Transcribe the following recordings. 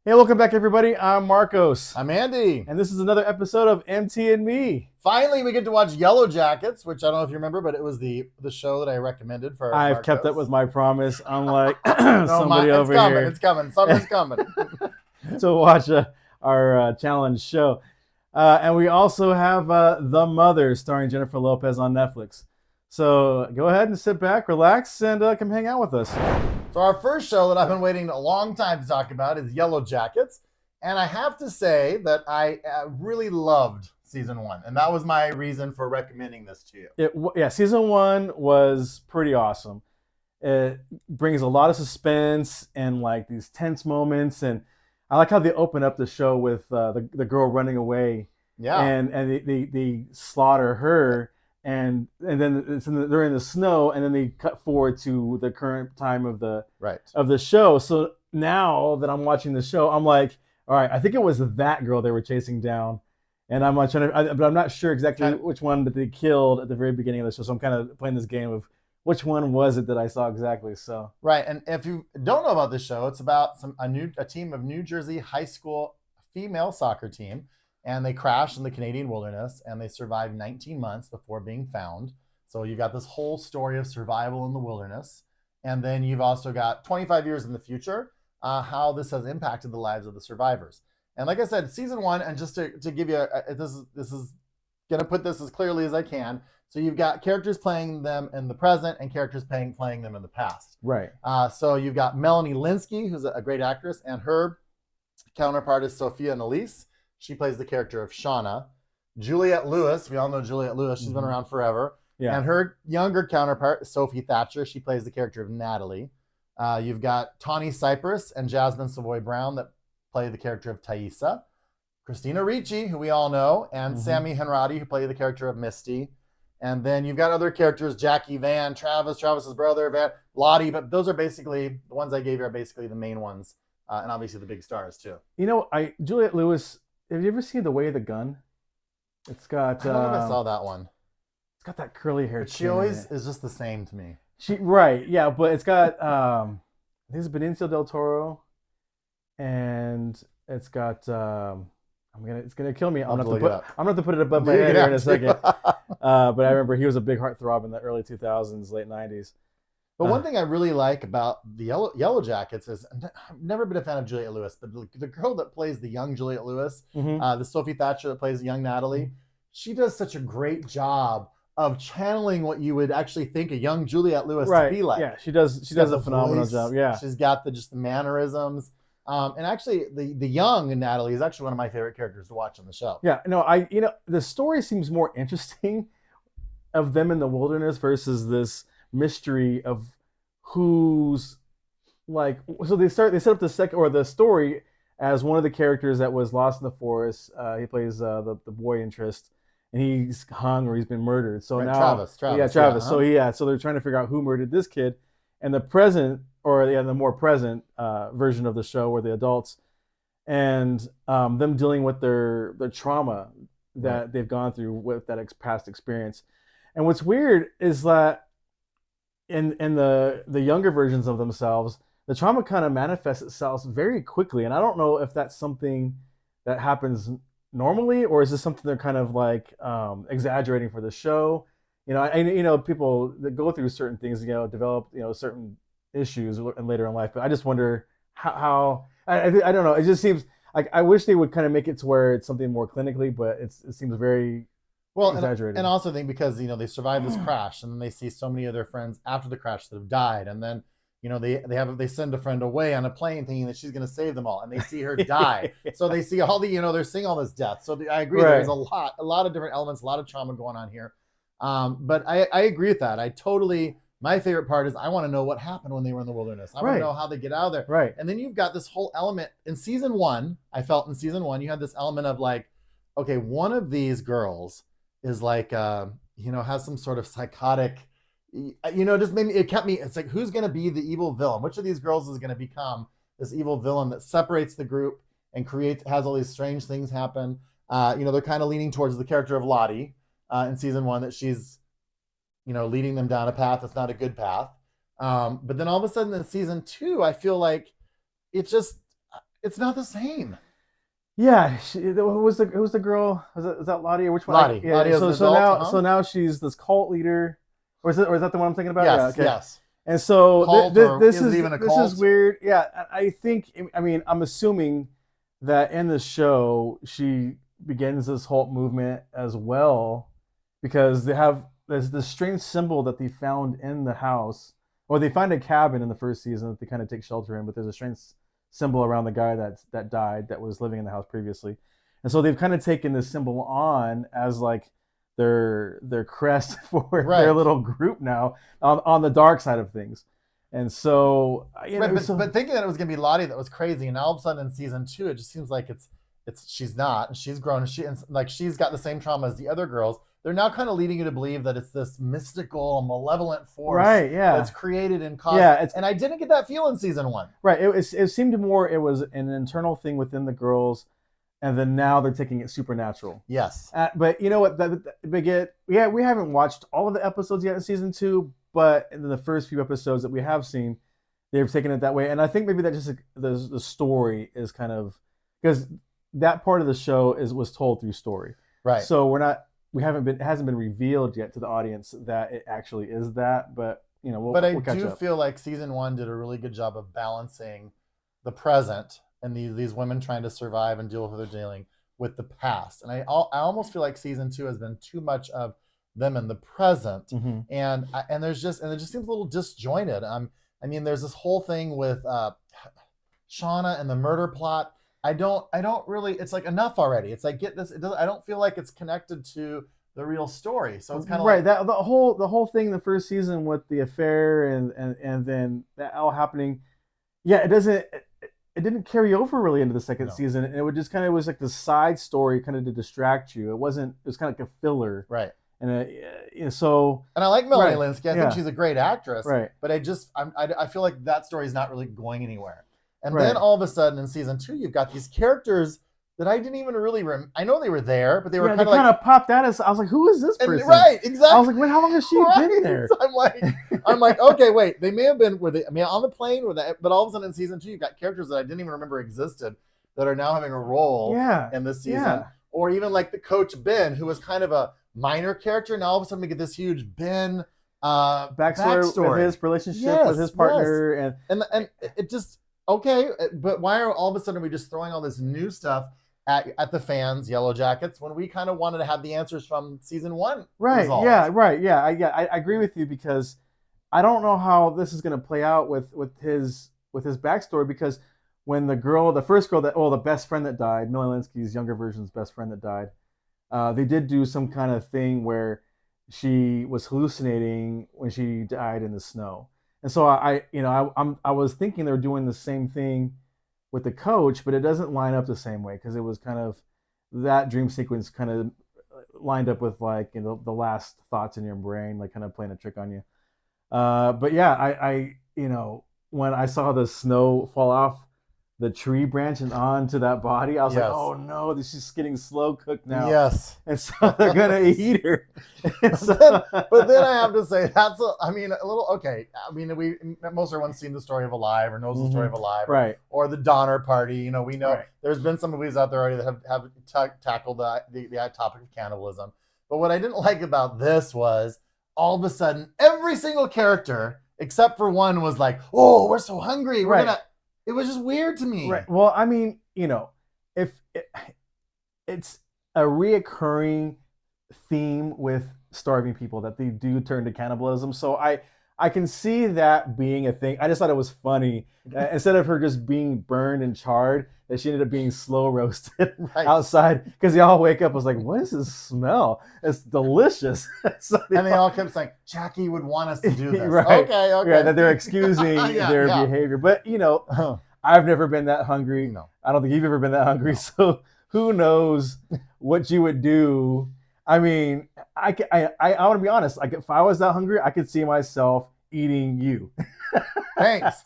Hey, welcome back, everybody. I'm Marcos, I'm Andy. and this is another episode of MT and Me. Finally, we get to watch Yellow Jackets, which I don't know if you remember, but it was the show that I recommended for I've kept up with Marcos. my promise, unlike No, somebody it's over coming. here, It's coming. Summer's coming. to watch our challenge show. And we also have The Mother, starring Jennifer Lopez on Netflix. So go ahead and sit back, relax, and come hang out with us. So our first show that I've been waiting a long time to talk about is Yellow Jackets, and I have to say that I really loved season one, and that was my reason for recommending this to you. Yeah, season one was pretty awesome. It brings a lot of suspense and like these tense moments, and I like how they open up the show with the girl running away, Yeah, and they slaughter her, and then they're in the snow, and then they cut forward to the current time right. of the show. So now that I'm watching the show, I'm like, all right, I think it was that girl they were chasing down. And I'm like but I'm not sure exactly Kind of, which one that they killed at the very beginning of the show. So I'm kind of playing this game of which one was it that I saw exactly. So right. And if you don't know about this show, it's about a team of New Jersey high school female soccer team, and they crash in the Canadian wilderness, and they survive 19 months before being found. So you got this whole story of survival in the wilderness, and then you've also got 25 years in the future, how this has impacted the lives of the survivors. And like I said, season one, and just to give you this is gonna put this as clearly as I can. So you've got characters playing them in the present and characters playing them in the past. right. So you've got Melanie Linsky, who's a great actress, and her counterpart is Sophia Nélisse. She plays the character of Shauna. Juliette Lewis, we all know Juliette Lewis. She's been around forever. Yeah. And her younger counterpart, Sophie Thatcher, she plays the character of Natalie. You've got Tawny Cypress and Jasmine Savoy Brown that play the character of Thaisa. Christina Ricci, who we all know, and Sammy Henrati, who play the character of Misty. And then you've got other characters, Jackie Van, Travis's brother, Van, Lottie, but those are basically, the ones I gave you are basically the main ones. And obviously the big stars too. You know, I Juliette Lewis. Have you ever seen The Way of the Gun? It's got I don't know if I saw that one. it's got that curly hair. But she always is just the same to me. She right, yeah, but it's got I think it's Benicio del Toro, and it's got it's gonna kill me. I'm gonna have to put it above my head here in a second. But I remember he was a big heartthrob in the early 2000s, late 90s. But one thing I really like about the Yellow Jackets is I've never been a fan of Juliette Lewis, but the girl that plays the young Juliette Lewis, the Sophie Thatcher that plays the young Natalie, she does such a great job of channeling what you would actually think a young Juliette Lewis to be like. Yeah, she does. She does a phenomenal job. Yeah, she's got just the mannerisms. And actually, the young Natalie is actually one of my favorite characters to watch on the show. Yeah, no, the story seems more interesting of them in the wilderness versus this mystery of who's like. So they set up the story as one of the characters that was lost in the forest. He plays the boy interest, and he's hung or he's been murdered. So right, now Travis. Yeah, Travis. So they're trying to figure out who murdered this kid, and the more present version of the show were the adults, and them dealing with their trauma that they've gone through with that past experience. And what's weird is that in the younger versions of themselves, the trauma kind of manifests itself very quickly. And I don't know if that's something that happens normally, or is this something they're kind of like exaggerating for the show. People that go through certain things, develop certain issues later in life. But I just wonder how I don't know. It just seems like I wish they would kind of make it to where it's something more clinically, but it seems very exaggerated. And also think because they survived this crash, and then they see so many of their friends after the crash that have died, and then they send a friend away on a plane thinking that she's going to save them all, and they see her die. So they see all they're seeing all this death. So I agree. Right. There's a lot of different elements, a lot of trauma going on here. But I agree with that. My favorite part is I want to know what happened when they were in the wilderness. I want to know how they get out of there. Right. And then you've got this whole element in season one. I felt in season one, you had this element of like, okay, one of these girls is like, has some sort of psychotic, just made me, it's like, who's going to be the evil villain? Which of these girls is going to become this evil villain that separates the group and has all these strange things happen? They're kind of leaning towards the character of Lottie in season one, that she's, leading them down a path that's not a good path. But then all of a sudden in season two, I feel like it just, It's not the same. Yeah, who was the girl? Was that Lottie or which one? Lottie. Yeah. Lottie is an So adult, now huh? she's this cult leader, or is that the one I'm thinking about? Yeah. Yes, Okay. yes. And so Cult, or this is it is even a this cult? is weird. Yeah, I think. I mean, I'm assuming that in the show she begins this Hulk movement as well, because there's this strange symbol that they found in the house, or they find a cabin in the first season that they kind of take shelter in, but there's a strange symbol around the guy that died that was living in the house previously, and so they've kind of taken this symbol on as like their crest for Right. their little group now on the dark side of things. And so, Right, but thinking that it was gonna be Lottie that was crazy, and all of a sudden in season 2, it just seems like it's she's not, and she's grown, and like she's got the same trauma as the other girls. They're now kind of leading you to believe that it's this mystical, malevolent force, right, yeah, that's created and caused. Yeah, and I didn't get that feel in season 1. Right, it seemed more it was an internal thing within the girls, and then now they're taking it supernatural. Yes, but you know what? We haven't watched all of the episodes yet in season 2, but in the first few episodes that we have seen, they've taken it that way, and I think maybe that just the story is kind of, because that part of the show was told through story, right. So it hasn't been revealed yet to the audience that it actually is that, but we'll catch up. Feel like season 1 did a really good job of balancing the present and these women trying to survive and deal with what they're dealing with the past, and I almost feel like season 2 has been too much of them in the present, mm-hmm. and it just seems a little disjointed. I mean, there's this whole thing with Shauna and the murder plot. I don't really. It's like enough already. It's like, get this. I don't feel like it's connected to the real story. So it's kind of right. Like that the whole thing in the first season with the affair and then that all happening. Yeah, it didn't carry over really into the second season. And it would just kind of was like the side story kind of to distract you. It was kind of like a filler. Right. And so. And I like Melanie Linsky. I think she's a great actress. Right. But I feel like that story is not really going anywhere. And then all of a sudden in season 2, you've got these characters that I didn't even really I know they were there, but they were kind of popped out as, I was like, who is this person? Right, exactly. I was like, wait, how long has she been there? So I'm like, okay, wait, they may have been on the plane but all of a sudden in season 2, you've got characters that I didn't even remember existed that are now having a role in this season. Yeah. Or even like the coach Ben, who was kind of a minor character. Now all of a sudden we get this huge Ben backstory with his relationship with his partner, and it just. Okay, but why are all of a sudden we just throwing all this new stuff at the fans, Yellow Jackets, when we kind of wanted to have the answers from season 1? Right. Results? Yeah. Right. Yeah. I agree with you, because I don't know how this is going to play out with his backstory, because when the first girl the best friend that died, Millie Linsky's younger version's best friend that died, they did do some kind of thing where she was hallucinating when she died in the snow. And so I was thinking they were doing the same thing with the coach, but it doesn't line up the same way, because it was kind of that dream sequence kind of lined up with like the last thoughts in your brain, like kind of playing a trick on you. But yeah, I when I saw the snow fall off the tree branch and onto that body, I was like, oh no, this is getting slow cooked now. Yes. And so they're gonna eat her. But then I have to say, a little okay. I mean, most everyone's seen the story of Alive or knows the story of Alive, right? Or the Donner Party. We know there's been some movies out there already that have tackled the topic of cannibalism. But what I didn't like about this was all of a sudden every single character except for one was like, oh, we're so hungry, we're gonna. It was just weird to me. Right. Well, I mean, if it's a reoccurring theme with starving people that they do turn to cannibalism, so I can see that being a thing. I just thought it was funny. Instead of her just being burned and charred, that she ended up being slow roasted outside, because they all wake up and was like, what is this smell? It's delicious. And they all kept saying, Jackie would want us to do this. Right. Okay. Yeah, that they're excusing their behavior. But, I've never been that hungry. No. I don't think you've ever been that hungry. No. So who knows what you would do. I mean, I want to be honest. Like, if I was that hungry, I could see myself eating you. Thanks.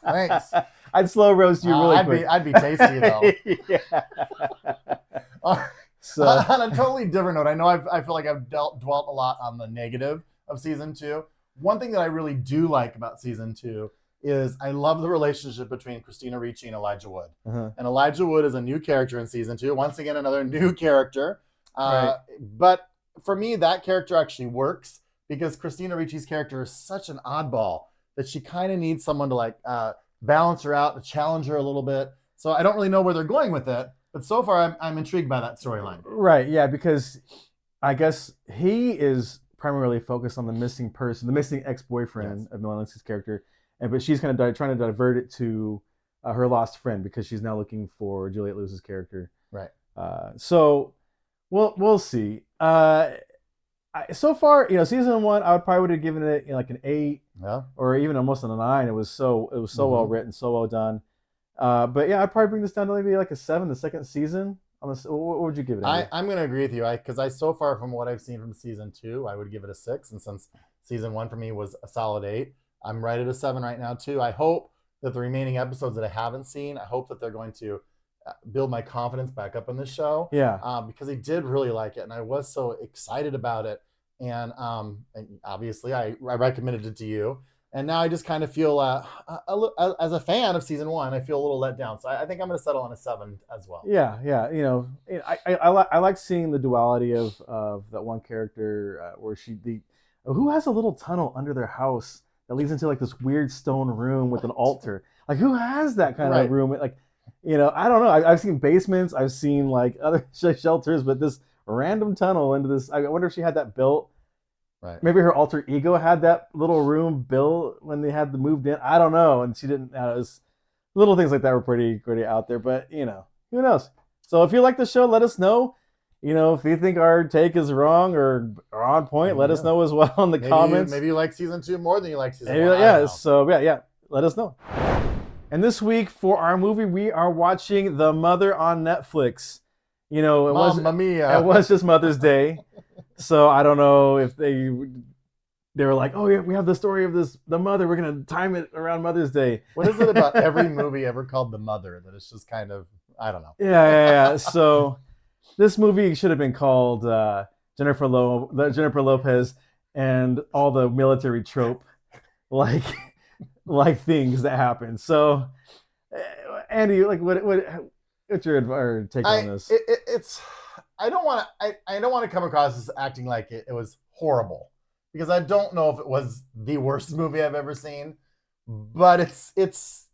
I'd slow roast you really quick. I'd be tasty though. Yeah. So on a totally different note, I know I feel like I've dwelt a lot on the negative of season 2. One thing that I really do like about season 2 is I love the relationship between Christina Ricci and Elijah Wood. Uh-huh. And Elijah Wood is a new character in season 2. Once again, another new character. Right. But for me, that character actually works because Christina Ricci's character is such an oddball that she kind of needs someone to like balance her out, to challenge her a little bit. So I don't really know where they're going with it. But so far, I'm intrigued by that storyline. Right, yeah, because I guess he is primarily focused on the missing person, the missing ex-boyfriend Yes. of Melanie's character, but she's kind of trying to divert it to her lost friend because she's now looking for Juliette Lewis's character. Right. So we'll see. So far, season 1, I would have given it like an 8, or even almost a 9. It was so well written, so well done. But yeah, I'd probably bring this down to maybe like a 7. The second season. What would you give it? I'm going to agree with you. Because so far from what I've seen from season 2, I would give it a 6. And since season 1 for me was a solid 8, I'm right at a 7 right now too. I hope that the remaining episodes that I haven't seen, I hope that they're going to build my confidence back up in this show. Yeah. Because I did really like it, and I was so excited about it. And obviously, I recommended it to you. And now I just kind of feel, as a fan of season 1, I feel a little let down. So I think I'm going to settle on a 7 as well. Yeah. I like seeing the duality of that one character where who has a little tunnel under their house that leads into like this weird stone room with an altar. Like, who has that kind of room? Like, I don't know. I've seen basements. I've seen like other shelters, but this random tunnel into this. I wonder if she had that built. Right. Maybe her alter ego had that little room built when they had moved in. I don't know. And she didn't. It was, little things like that were pretty out there. But who knows? So if you like the show, let us know. If you think our take is wrong or on point, let us know as well in the comments. Maybe you like season 2 more than you like season 1. Yeah. So yeah. Let us know. And this week for our movie, we are watching The Mother on Netflix. Mamma mia. It was just Mother's Day. So I don't know if they were like, oh yeah, we have the story of the mother. We're gonna time it around Mother's Day. What is it about every movie ever called The Mother that it's just kind of, I don't know. Yeah. So this movie should have been called Jennifer Lopez and all the military trope like things that happen. So Andy, like what's your take on this? I don't want to come across as acting like it was horrible, because I don't know if it was the worst movie I've ever seen, but it's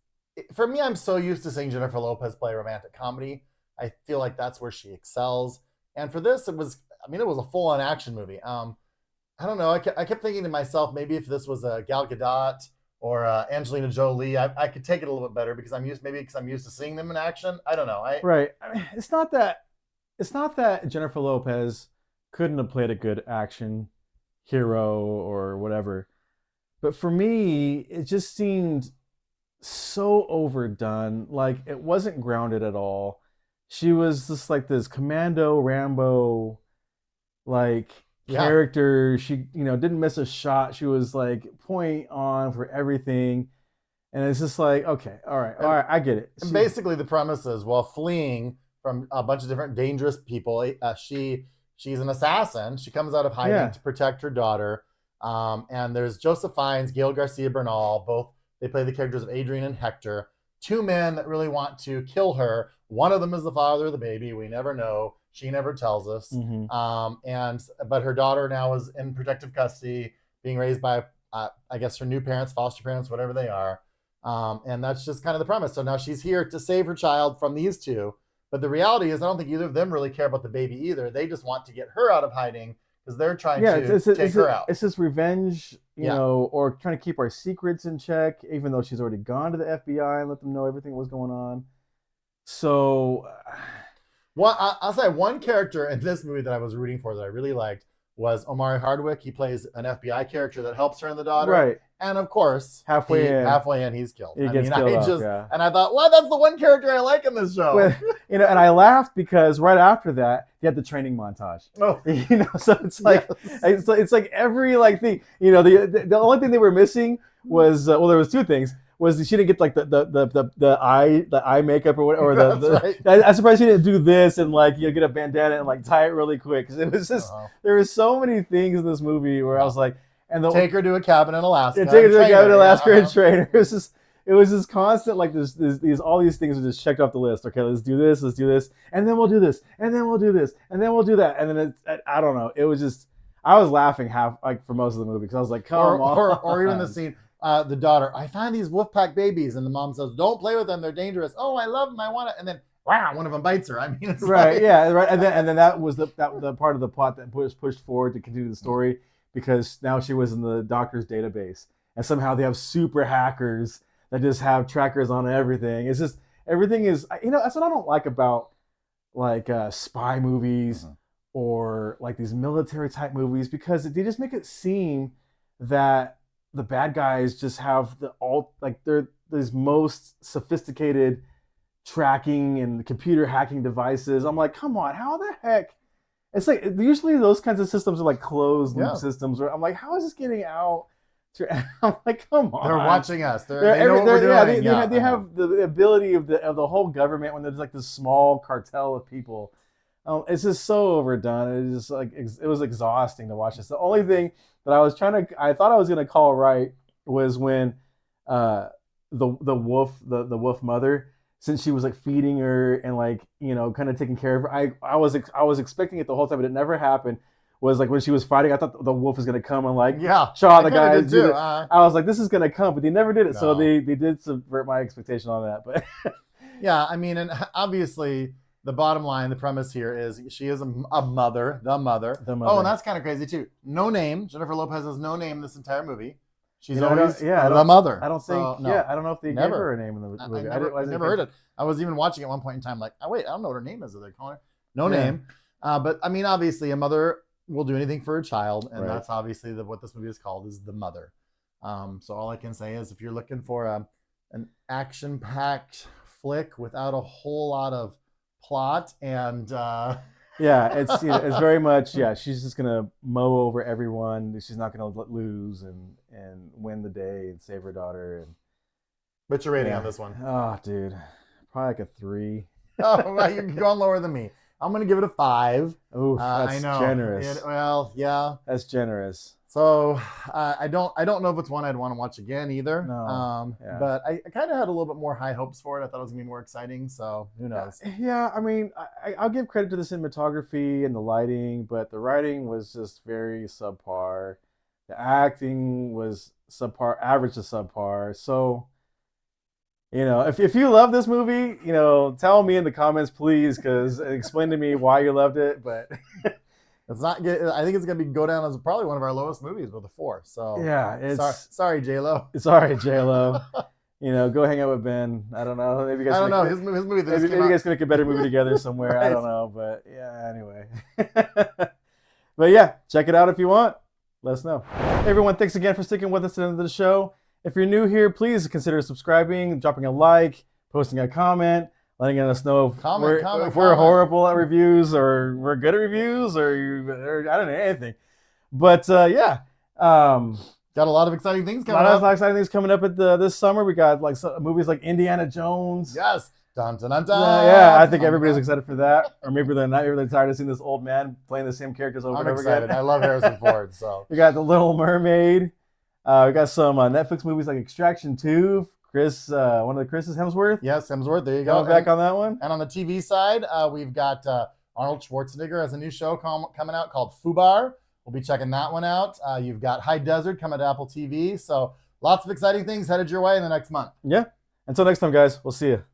for me, I'm so used to seeing Jennifer Lopez play romantic comedy. I feel like that's where she excels. And for this, it was a full-on action movie. I don't know. I kept thinking to myself, maybe if this was a Gal Gadot or Angelina Jolie, I could take it a little bit better because I'm used to seeing them in action. I don't know. Right. It's not that Jennifer Lopez couldn't have played a good action hero or whatever, but for me, it just seemed so overdone. Like, it wasn't grounded at all. She was just like this commando Rambo character. She didn't miss a shot. She was like point on for everything, and it's just like, okay, all right, I get it. And basically, the premise is, while fleeing from a bunch of different dangerous people, she's an assassin. She comes out of hiding to protect her daughter. And there's Joseph Fiennes, Gael Garcia Bernal. Both, they play the characters of Adrian and Hector. 2 men that really want to kill her. One of them is the father of the baby. We never know. She never tells us. Mm-hmm. But her daughter now is in protective custody, being raised by, I guess, her new parents, foster parents, whatever they are. And that's just kind of the premise. So now she's here to save her child from these 2. But the reality is, I don't think either of them really care about the baby either. They just want to get her out of hiding because they're trying to take her out. It's this revenge, or trying to keep our secrets in check, even though she's already gone to the FBI and let them know everything that was going on. So, well, I'll say one character in this movie that I was rooting for that I really liked was Omari Hardwick. He plays an FBI character that helps her and the daughter. Right. And of course, halfway in, he's killed. He gets killed off. And I thought, well, that's the one character I like in this show. Well, and I laughed because right after that, you had the training montage. Oh, so it's like it's like every thing. The only thing they were missing was there was 2 things. Was she didn't get like the eye makeup or whatever. Right. I'm surprised she didn't do this and get a bandana and tie it really quick, because it was just there were so many things in this movie where I was like, take her to a cabin in Alaska. Take her to a cabin in Alaska and train her. It was just, it was just constant like these all these things are just checked off the list. Okay, let's do this, and then we'll do this, and then we'll do this, and then we'll do that, and then I don't know. It was just I was laughing half like for most of the movie because I was like, come on. Or even the scene, the daughter, I find these wolf pack babies, and the mom says, "Don't play with them; they're dangerous." Oh, I love them, I want it, and then wow, one of them bites her. I mean, it's right, like... yeah, right, and then that was the part of the plot that was pushed forward to continue the story because now she was in the doctor's database, and somehow they have super hackers that just have trackers on everything. It's just everything is that's what I don't like about like spy movies or like these military type movies because they just make it seem that the bad guys just have they're these most sophisticated tracking and computer hacking devices. I'm like, come on, how the heck? It's like usually those kinds of systems are like closed loop systems. Where I'm like, how is this getting out? I'm like, come on. They're watching us. They know what we're doing. They have the ability of the whole government when there's like this small cartel of people. It's just so overdone. It's just like it was exhausting to watch this. The only thing that I thought I was gonna call right was when the wolf mother, since she was like feeding her and like kind of taking care of her. I was expecting it the whole time, but it never happened. Was like when she was fighting, I thought the wolf was gonna come and like show the guys. I was like, this is gonna come, but they never did it. No. So they did subvert my expectation on that. But yeah, I mean, and obviously the bottom line, the premise here is she is a mother, the mother. Oh, and that's kind of crazy too. No name. Jennifer Lopez has no name this entire movie. She's always the mother. I don't think. So, no, I don't know if they gave her a name in the movie. I never heard it. I was even watching at one point in time, like, oh wait, I don't know what her name is. Are they calling her? No name. But I mean, obviously, a mother will do anything for a child, and that's obviously what this movie is called, is The Mother. So all I can say is, if you're looking for an action-packed flick without a whole lot of plot and it's it's very much she's just gonna mow over everyone. She's not gonna lose and win the day and save her daughter. And what's your rating on this one? Oh, dude, probably like a 3. Oh, well, you're going lower than me. I'm gonna give it a 5. Ooh, that's I know. Generous. Well, yeah, that's generous. So I don't know if it's one I'd want to watch again either. No. But I kind of had a little bit more high hopes for it. I thought it was gonna be more exciting. So who knows? Yeah, I mean, I'll give credit to the cinematography and the lighting, but the writing was just very subpar. The acting was subpar, average to subpar. So, if you love this movie, tell me in the comments, please, because explain to me why you loved it. But it's not good. I think it's gonna go down as probably one of our lowest movies with a 4. So yeah, it's sorry, J-Lo. Sorry, J-Lo. Go hang out with Ben. I don't know. Maybe you guys. I don't know. His movie. Maybe you guys can make a better movie together somewhere. Right. I don't know, but yeah. Anyway. But yeah, check it out if you want. Let us know. Hey everyone, thanks again for sticking with us to the end of the show. If you're new here, please consider subscribing, dropping a like, posting a comment, letting us know if we're horrible at reviews or we're good at reviews or I don't know, anything. But got a lot of exciting things coming up. A lot of exciting things coming up this summer. We got like movies like Indiana Jones. Yes. Dun, dun, dun, dun. Yeah, I think everybody's excited for that. Or maybe they're not. Maybe they're tired of seeing this old man playing the same characters over and over again. I love Harrison Ford. So we got The Little Mermaid. We got some Netflix movies like Extraction 2. One of the Chris's, Hemsworth. Yes, Hemsworth. There you go. Back on that one. And on the TV side, we've got Arnold Schwarzenegger has a new show coming out called Fubar. We'll be checking that one out. You've got High Desert coming to Apple TV. So lots of exciting things headed your way in the next month. Yeah. Until next time, guys. We'll see you.